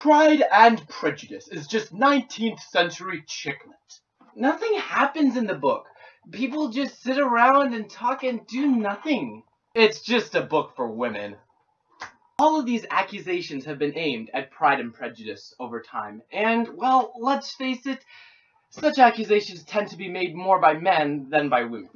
Pride and Prejudice is just 19th century chick lit. Nothing happens in the book. People just sit around and talk and do nothing. It's just a book for women. All of these accusations have been aimed at Pride and Prejudice over time, and, well, let's face it, such accusations tend to be made more by men than by women.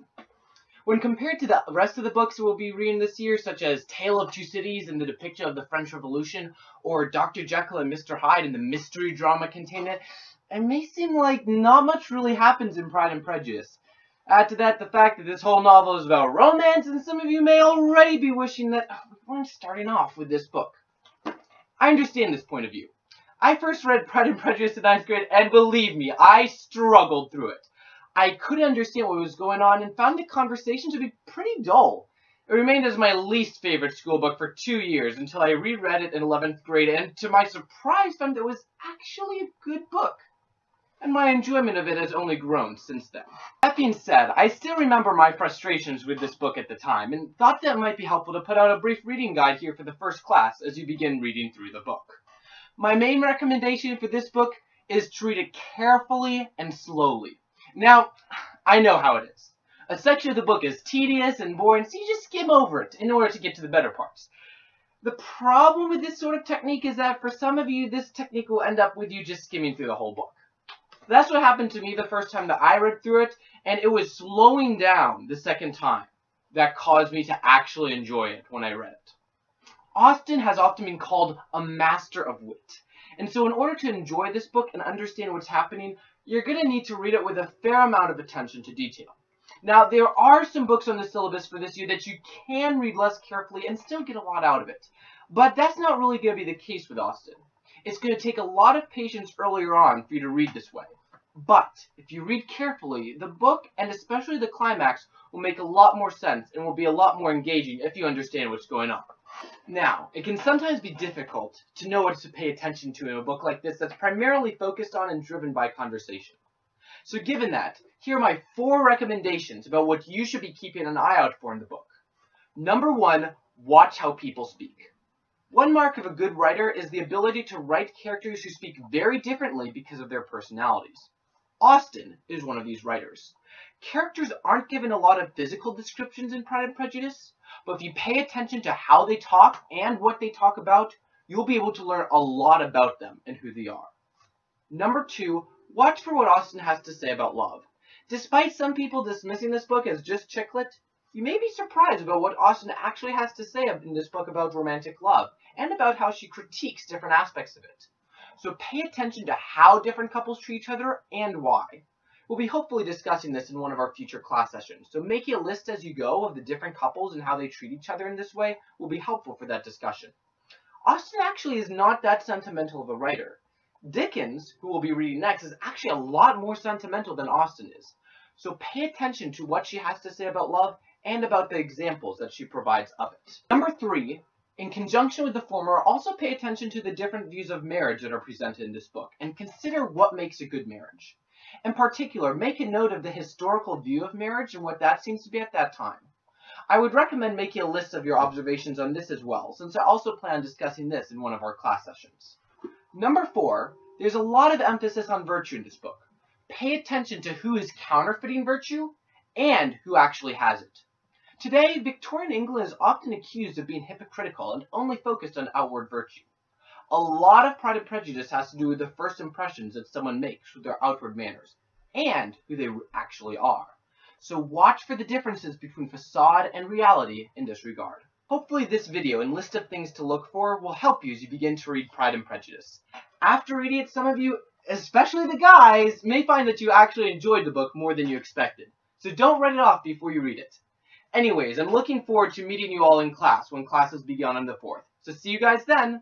When compared to the rest of the books we'll be reading this year, such as Tale of Two Cities and the depiction of the French Revolution, or Dr. Jekyll and Mr. Hyde and the mystery drama contained in it, it may seem like not much really happens in Pride and Prejudice. Add to that the fact that this whole novel is about romance, and some of you may already be wishing that we weren't starting off with this book. I understand this point of view. I first read Pride and Prejudice in 9th grade, and believe me, I struggled through it. I couldn't understand what was going on and found the conversation to be pretty dull. It remained as my least favorite school book for 2 years until I reread it in 11th grade, and to my surprise found it was actually a good book. And my enjoyment of it has only grown since then. That being said, I still remember my frustrations with this book at the time, and thought that it might be helpful to put out a brief reading guide here for the first class as you begin reading through the book. My main recommendation for this book is to read it carefully and slowly. Now, I know how it is. A section of the book is tedious and boring, so you just skim over it in order to get to the better parts. The problem with this sort of technique is that for some of you, this technique will end up with you just skimming through the whole book. That's what happened to me the first time that I read through it, and it was slowing down the second time that caused me to actually enjoy it when I read it. Austen has often been called a master of wit, and so in order to enjoy this book and understand what's happening, you're going to need to read it with a fair amount of attention to detail. Now, there are some books on the syllabus for this year that you can read less carefully and still get a lot out of it, but that's not really going to be the case with Austen. It's going to take a lot of patience earlier on for you to read this way. But if you read carefully, the book, and especially the climax, will make a lot more sense and will be a lot more engaging if you understand what's going on. Now, it can sometimes be difficult to know what to pay attention to in a book like this that's primarily focused on and driven by conversation. So given that, here are my 4 recommendations about what you should be keeping an eye out for in the book. Number 1, watch how people speak. One mark of a good writer is the ability to write characters who speak very differently because of their personalities. Austen is one of these writers. Characters aren't given a lot of physical descriptions in Pride and Prejudice, but if you pay attention to how they talk and what they talk about, you'll be able to learn a lot about them and who they are. Number 2, watch for what Austen has to say about love. Despite some people dismissing this book as just chick lit, you may be surprised about what Austen actually has to say in this book about romantic love, and about how she critiques different aspects of it. So pay attention to how different couples treat each other and why. We'll be hopefully discussing this in one of our future class sessions, so making a list as you go of the different couples and how they treat each other in this way will be helpful for that discussion. Austen actually is not that sentimental of a writer. Dickens, who we'll be reading next, is actually a lot more sentimental than Austen is. So pay attention to what she has to say about love and about the examples that she provides of it. Number 3, in conjunction with the former, also pay attention to the different views of marriage that are presented in this book, and consider what makes a good marriage. In particular, make a note of the historical view of marriage and what that seems to be at that time. I would recommend making a list of your observations on this as well, since I also plan on discussing this in one of our class sessions. Number 4, there's a lot of emphasis on virtue in this book. Pay attention to who is counterfeiting virtue and who actually has it. Today, Victorian England is often accused of being hypocritical and only focused on outward virtue. A lot of Pride and Prejudice has to do with the first impressions that someone makes with their outward manners, and who they actually are. So watch for the differences between facade and reality in this regard. Hopefully this video and list of things to look for will help you as you begin to read Pride and Prejudice. After reading it, some of you, especially the guys, may find that you actually enjoyed the book more than you expected. So don't write it off before you read it. Anyways, I'm looking forward to meeting you all in class when classes begin on the 4th. So see you guys then!